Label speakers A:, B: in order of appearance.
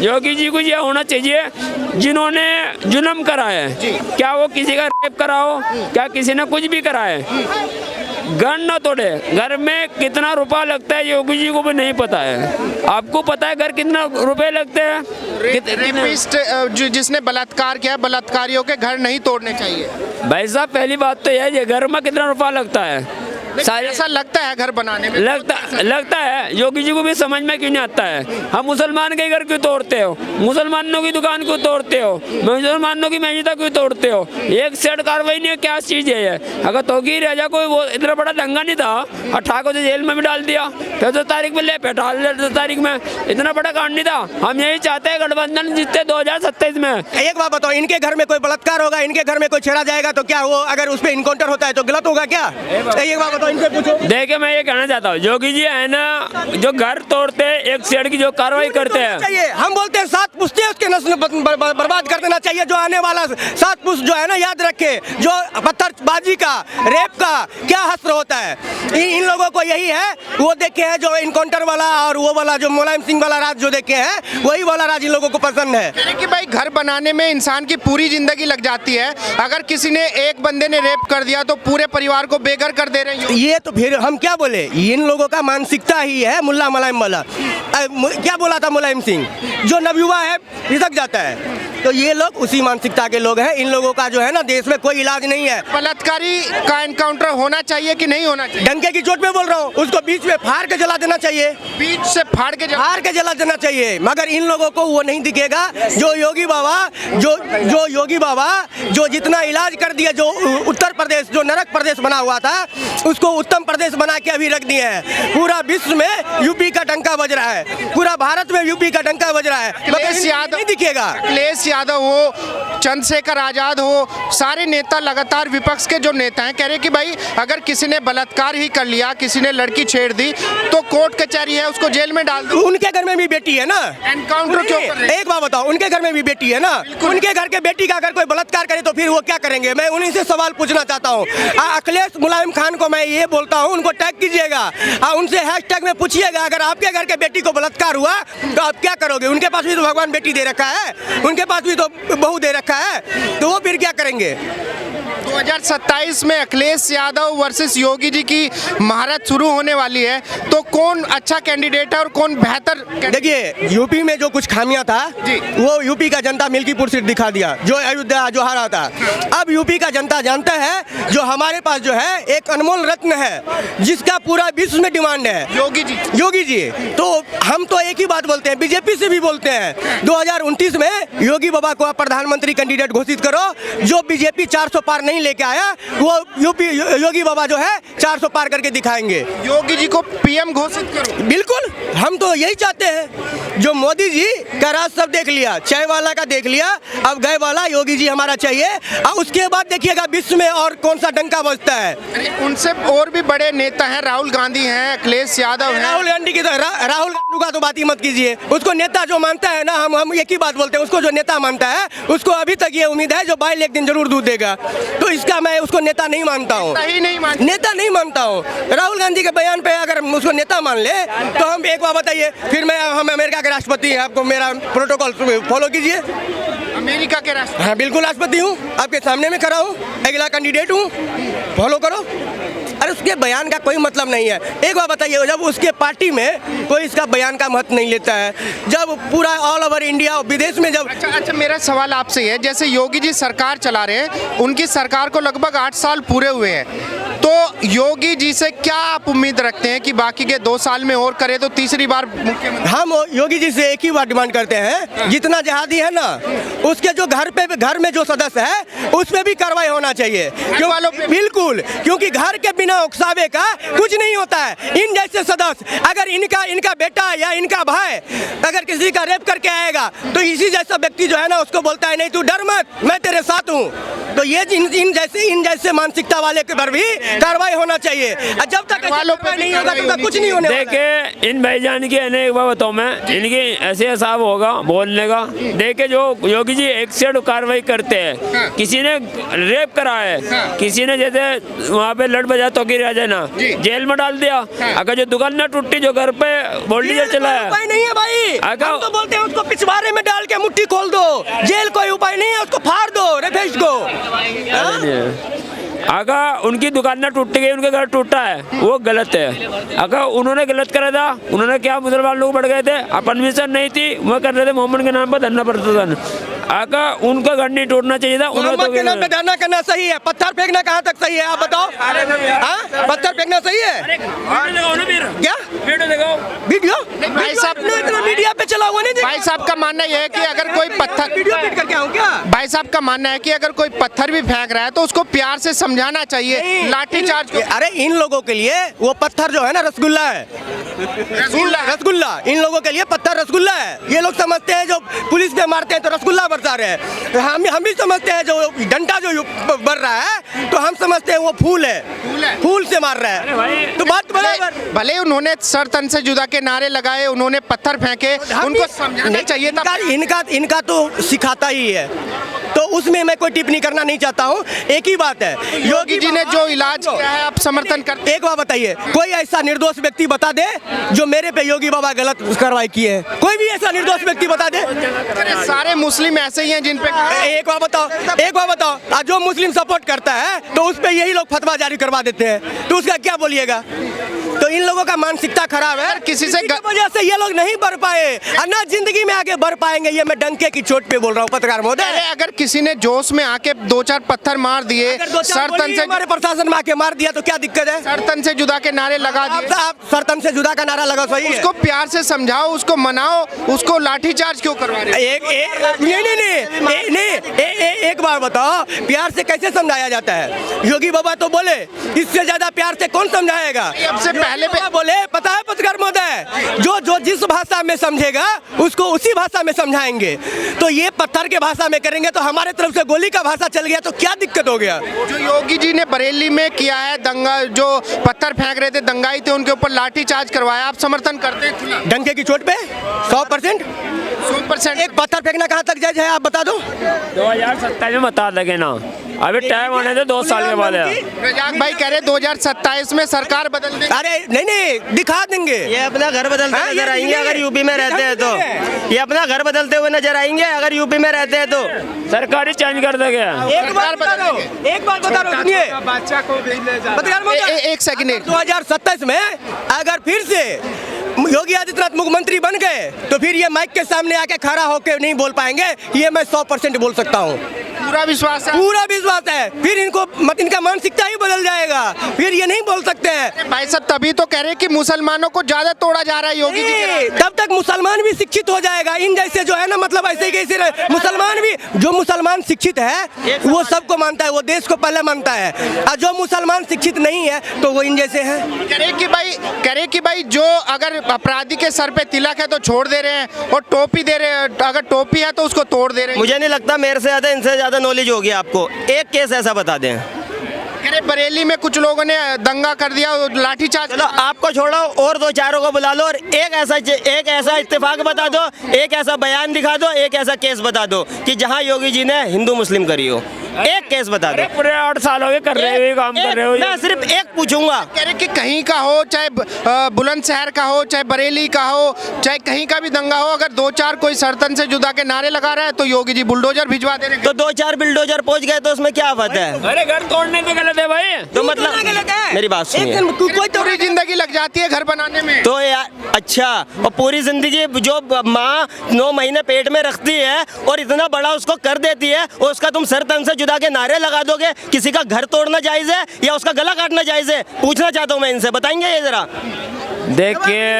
A: योगी जी को ये होना चाहिए जिन्होंने जुल्म करा है, क्या वो किसी का रेप करा हो, क्या किसी ने कुछ भी करा है, घर न तोड़े। घर में कितना रुपया लगता है योगी जी को भी नहीं पता है। आपको पता है घर कितना रुपए लगते हैं?
B: रेपिस्ट जिसने बलात्कार किया, बलात्कारियों के घर नहीं तोड़ने चाहिए।
A: भाई साहब पहली बात तो यह है घर में कितना रुपया लगता है,
B: ऐसा लगता है घर बनाने में
A: लगता है। योगी जी को भी समझ में क्यों नहीं आता है? हम मुसलमान के घर क्यों तोड़ते हो? मुसलमानों की दुकान क्यों तोड़ते हो? मुसलमानों की मस्जिद क्यों तोड़ते हो? एक सेट कार्रवाई नहीं है, क्या चीज़ है ये? अगर तौकीर राजा कोई वो इतना बड़ा दंगा नहीं था और ठाकुर को जेल में भी डाल दिया, 14 तारीख में ले बैठा 14 तारीख में, इतना बड़ा कांड नहीं था। हम यही चाहते हैं गठबंधन जीतते 2027 में।
C: एक बात बताओ, इनके घर में कोई बलात्कार होगा, इनके घर में कोई छेड़ा जाएगा तो क्या वो अगर उस पर इनकाउंटर होता है तो गलत होगा क्या? एक बात बताओ, इनसे पूछो।
A: देखिए मैं ये कहना चाहता हूँ, योगी जी है ना जो घर तोड़ते हैं, एक शेड की जो कार्रवाई करते हैं,
C: चाहिए हम बोलते हैं 7 पुश्ते उसके नस्ल बर्बाद कर देना चाहिए। जो आने वाला 7 पुश्त जो है ना याद रखे, जो पत्थरबाजी का, रेप का क्या हस्र होता है। इन लोगों को यही है, वो देखे हैं जो इनकाउंटर वाला और वो वाला जो मुलायम सिंह वाला राज जो देखे हैं, वही वाला राज इन लोगों को पसंद है।
B: कि भाई घर बनाने में इंसान की पूरी जिंदगी लग जाती है, अगर किसी ने एक बंदे ने रेप कर दिया तो पूरे परिवार को बेघर कर दे रहे हैं।
C: ये तो फिर हम क्या बोले, इन लोगों का मानसिकता ही है मुल्ला मुलायम वाला। क्या बोला था मुलायम सिंह, जो नवयुवा है खिसक जाता है, तो ये लोग उसी मानसिकता के लोग हैं। इन लोगों का जो है ना देश में कोई इलाज नहीं है।
B: बलात्कारी का एनकाउंटर होना चाहिए कि नहीं होना चाहिए?
C: डंके की चोट पे बोल रहा हूँ, उसको बीच में फाड़ के जला देना चाहिए,
B: बीच से फाड़ के
C: जला देना चाहिए। मगर इन लोगों को वो नहीं दिखेगा। जो योगी बाबा जो जितना इलाज कर दिया, जो उत्तर प्रदेश जो नरक प्रदेश बना हुआ था उसको उत्तम प्रदेश बना के अभी रख दिए हैं। पूरा विश्व में यूपी का डंका बज रहा है, पूरा भारत में यूपी का डंका बज रहा है,
B: अखिलेश यादव
C: नहीं दिखेगा।
B: अखिलेश यादव हो, चंद्रशेखर आजाद हो, सारे नेता लगातार विपक्ष के जो नेता हैं कह रहे कि भाई अगर किसी ने बलात्कार ही कर लिया, किसी ने लड़की छेड़ दी तो कोर्ट कचहरी है, उसको जेल में डाल दो।
C: उनके घर में भी बेटी है ना,
B: एनकाउंटर क्यों कर रहे हैं?
C: एक बात बताओ, उनके घर में भी बेटी है ना, उनके घर के बेटी का अगर कोई बलात्कार करे तो फिर वो क्या करेंगे? मैं उन्हीं से सवाल पूछना चाहता हूँ। अखिलेश मुलायम खान को मैं ये बोलता हूँ, उनको टैग कीजिएगा, उनसे हैशटैग में पूछिएगा अगर आपके घर के बेटी को बलात्कार हुआ तो आप क्या करोगे? उनके पास भी तो भगवान बेटी दे रखा है, उनके पास भी तो बहू दे रखा है, तो वो फिर क्या करेंगे?
B: 2027 में अखिलेश यादव वर्सेस योगी जी की महारत शुरू होने वाली है, तो कौन अच्छा कैंडिडेट है और कौन बेहतर?
C: देखिए यूपी में जो कुछ खामियां था वो यूपी का जनता मिल्कीपुर सीट दिखा दिया, जो अयोध्या जो हारा था। अब यूपी का जनता जानता है जो हमारे पास जो है एक अनमोल रत्न है जिसका पूरा विश्व में डिमांड है, योगी जी। तो हम तो एक ही बात बोलते हैं, बीजेपी से भी बोलते हैं 2029 में योगी बाबा को प्रधानमंत्री कैंडिडेट घोषित करो। जो बीजेपी 400 पार नहीं लेके आया वो योगी बाबा जो है 400 पार करके दिखाएंगे।
B: योगी जी को पीएम घोषित करो।
C: बिल्कुल, हम तो यही चाहते हैं। जो मोदी जी का राज सब देख लिया, चाय वाला का देख लिया, अब गए वाला योगी जी हमारा चाहिए। और उसके बाद देखिएगा विश्व में और कौन सा डंका बजता है।
B: उनसे और भी बड़े नेता हैं, राहुल गांधी हैं, अखिलेश यादव हैं।
C: राहुल गांधी की तो राहुल गांधी का तो बात ही मत कीजिए। उसको नेता जो मानता है ना, हम एक ही बात बोलते हैं, उसको जो नेता मानता है उसको अभी तक ये उम्मीद है जो बैल एक दिन जरूर दूध देगा। तो इसका मैं उसको नेता नहीं मानता हूँ, नेता नहीं मानता हूँ। राहुल गांधी के बयान पे अगर उसको नेता मान ले तो हम एक बात बताइए, फिर हम अमेरिका के राष्ट्रपति हैं, आपको मेरा प्रोटोकॉल फॉलो कीजिए।
B: अमेरिका के राष्ट्रपति?
C: हाँ बिल्कुल राष्ट्रपति हूँ, आपके सामने में खड़ा हूँ, अगला कैंडिडेट हूँ, फॉलो करो। अरे उसके बयान का कोई मतलब नहीं है। एक बार बताइए, जब उसके पार्टी में कोई इसका बयान का महत्व नहीं लेता है, जब पूरा ऑल ओवर इंडिया विदेश में जब
B: अच्छा मेरा सवाल आपसे है, जैसे योगी जी सरकार चला रहे हैं, उनकी सरकार को लगभग 8 साल पूरे हुए हैं, तो योगी जी से क्या आप उम्मीद रखते हैं कि बाकी के 2 साल में और करे तो तीसरी बार मुख्यमंत्री? हम
C: योगी जी से एक ही बात डिमांड करते हैं, जितना जहादी है ना उसके जो घर में जो सदस्य है उस पे भी कार्रवाई होना चाहिए। बिल्कुल, क्योंकि घर के बिना उकसावे का कुछ नहीं होता है। इन जैसे सदस्य अगर इनका बेटा या इनका भाई अगर किसी का रेप करके आएगा तो इसी जैसा व्यक्ति जो है ना उसको बोलता है नहीं तू डर मत, मैं तेरे साथ हूँ। तो ये इन जैसे मानसिकता वाले के पर भी कार्रवाई होना चाहिए। और जब तक
B: वालों पे
C: नहीं होगा तब तक कुछ नहीं होने वाला है।
A: देखे इन भाईजान की है एक बात बताऊँ मैं, इनकी ऐसे हिसाब होगा बोलने का। देखे जो योगी जी एक से कार्रवाई करते हैं, किसी ने रेप करा है, किसी ने जैसे वहाँ पे लड़ बजा तो गिर जाना, जेल में डाल दिया। अगर जो दुकान ना टूटी, जो घर पे वोल्टेज चला है,
C: उपाय नहीं है भाई। हम तो बोलते हैं उसको पिछवाड़े में डाल के मुट्ठी खोल दो, जेल कोई उपाय नहीं है, उसको फाड़ दो रेफेज को।
A: अगर उनकी दुकान ना टूट गई, उनके घर टूटा है, वो गलत है। अगर उन्होंने गलत करा था, उन्होंने क्या मुसलमान लोग बढ़ गए थे, परमिशन नहीं थी, वो कर रहे थे मोहम्मद के नाम पर धरना प्रदर्शन। अगर उनका घर नहीं टूटना चाहिए था,
C: मोहम्मद के नाम पे धरना करना सही है, पत्थर फेंकना कहाँ तक सही है आप बताओ? हाँ, पत्थर फेंकना सही है क्या? वीडियो
B: भाई साहब
C: इतना मीडिया पे चला हुआ नहीं।
B: भाई साहब का मानना यह है कि अगर कोई पत्थर
C: वीडियो पीट करके आऊँ क्या?
B: भाई साहब का मानना है कि अगर कोई पत्थर भी फेंक रहा है तो उसको प्यार से समझाना चाहिए, लाठीचार्ज।
C: अरे इन लोगों के लिए वो पत्थर जो है ना रसगुल्ला है, रसगुल्ला। इन लोगों के लिए पत्थर रसगुल्ला है। ये लोग समझते हैं जो पुलिस पे मारते हैं तो रसगुल्ला बरसा रहे हैं। हम भी समझते हैं जो डंडा जो बर रहा है तो हम समझते हैं वो फूल है, फूल से मार रहा है। तो बात बराबर।
B: भले उन्होंने सर तन से जुदा के नारे लगाए, उन्होंने पत्थर फेंके, उनको समझाना चाहिए था।
C: इनका तो सिखाता ही है, तो उसमें मैं कोई टिप्पणी करना नहीं चाहता हूँ। एक ही बात है,
B: योगी जी ने जो इलाज किया है आप समर्थन करते।
C: एक बात बताइए, कोई ऐसा निर्दोष व्यक्ति बता दे जो मेरे पे योगी बाबा गलत कार्रवाई किए हैं? कोई भी ऐसा निर्दोष व्यक्ति बता दे।
B: सारे मुस्लिम ऐसे ही हैं जिन पे
C: एक बात बताओ, आज जो मुस्लिम सपोर्ट करता है तो उस पे यही लोग फतवा जारी करवा देते हैं, तो उसका क्या बोलिएगा? तो इन लोगों का मानसिकता खराब है।
B: किसी से
C: वजह से ये लोग नहीं बढ़ पाए, और ना जिंदगी में आगे बढ़ पाएंगे। ये मैं डंके की चोट पे बोल रहा हूँ पत्रकार महोदय।
B: अगर किसी ने जोश में आके 2-4 पत्थर मार दिए, सर तन से
C: हमारे प्रशासन में आके मार दिया तो क्या दिक्कत है?
B: सर तन से जुदा के नारे लगा दिए।
C: आप सर तन से जुदा का नारा लगा सही है।
B: उसको प्यार से समझाओ, उसको मनाओ, उसको लाठीचार्ज क्यों करवा रहे
C: नहीं, एक बार बताओ, प्यार से कैसे समझाया जाता है? योगी बाबा तो बोले इससे ज्यादा प्यार से कौन समझाएगा?
B: अब से पहले
C: बोले पता है पत्रकार महोदय, जो जिस भाषा में समझेगा उसको उसी भाषा में समझाएंगे। तो ये पत्थर के भाषा में करेंगे तो हमारे तरफ से गोली का भाषा चल गया तो क्या दिक्कत हो गया?
B: जो योगी जी ने बरेली में किया है दंगा, जो पत्थर फेंक रहे थे, दंगाई थे, उनके ऊपर लाठीचार्ज करवाया, आप समर्थन करते हैं?
C: डंके की चोट पे 100%। एक पत्थर फेंकना कहाँ तक जायज है आप बता दो?
A: 2027 में बता लगे ना, अभी टाइम आने थे 2 साल के बाद है।
B: रजाक भाई कह रहे 2027 में सरकार बदल देगी।
C: अरे नहीं, दिखा देंगे।
D: ये अपना घर बदलते नजर आएंगे अगर यूपी में रहते हैं तो। ये अपना घर बदलते हुए नजर आएंगे अगर यूपी में रहते हैं तो।
A: सरकार ही चेंज कर देंगे।
C: एक बात बता रहा हूँ, सुनिए, पत्रकार महोदय,
B: एक सेकंड।
C: 2027 में अगर फिर से योगी आदित्यनाथ मुख्यमंत्री बन गए तो फिर ये माइक के सामने आके खड़ा होकर नहीं बोल पाएंगे, ये मैं 100% बोल सकता हूँ।
B: पूरा विश्वास है?
C: पूरा विश्वास है। फिर इनका मानसिकता ही बदल जाएगा, फिर ये नहीं बोल सकते हैं।
B: भाई साहब तभी तो कह रहे कि मुसलमानों को ज्यादा तोड़ा जा रहा है योगी जी के।
C: तब तक मुसलमान भी शिक्षित हो जाएगा। इन जैसे जो है ना, मतलब ऐसे ही कैसे मुसलमान भी, जो मुसलमान शिक्षित है वो सबको मानता है, वो देश को पहले मानता है, और जो मुसलमान शिक्षित नहीं है तो वो इन जैसे हैं।
B: कह रहे कि भाई जो अगर अपराधी के सर पे तिलक है तो छोड़ दे रहे हैं, और टोपी दे रहे हैं, अगर टोपी है तो उसको तोड़ दे रहे हैं।
D: मुझे नहीं लगता मेरे से ज्यादा इनसे ज्यादा नॉलेज होगी आपको। एक केस ऐसा बता दें।
B: अरे बरेली में कुछ लोगों ने दंगा कर दिया, लाठीचार्ज।
D: चलो आपको छोड़ो और 2-4 को बुला लो और एक ऐसा इत्तेफाक बता दो, एक ऐसा बयान दिखा दो, एक ऐसा केस बता दो कि जहां योगी जी ने हिंदू मुस्लिम करी हो। एक केस बता दो।
A: पूरे 8 साल हो गए कर रहे हो, काम कर रहे हो।
D: मैं सिर्फ एक पूछूंगा।
B: कह रहे कि कहीं का हो, चाहे बुलंदशहर का हो, चाहे बरेली का हो, चाहे कहीं का भी दंगा हो, अगर 2-4 कोई सरतन से जुदा के नारे लगा रहा है तो योगी जी बुलडोजर भिजवा दे रहे हैं।
D: तो 2-4 बिल्डोजर पहुंच गए तो उसमें क्या आफत है?
A: अरे घर तोड़ने पे गलत है भाई।
D: तो मतलब मेरी बात सुनिए,
B: कोई पूरी जिंदगी लग जाती है घर बनाने में।
D: तो यार अच्छा, और पूरी जिंदगी जो माँ 9 महीने पेट में रखती है और इतना बड़ा उसको कर देती है, और उसका तुम सर तन से जुदा के नारे लगा दोगे? किसी का घर तोड़ना जायज है या उसका गला काटना जायज है? पूछना चाहता हूँ मैं इनसे, बताएंगे ये जरा?
A: देखिए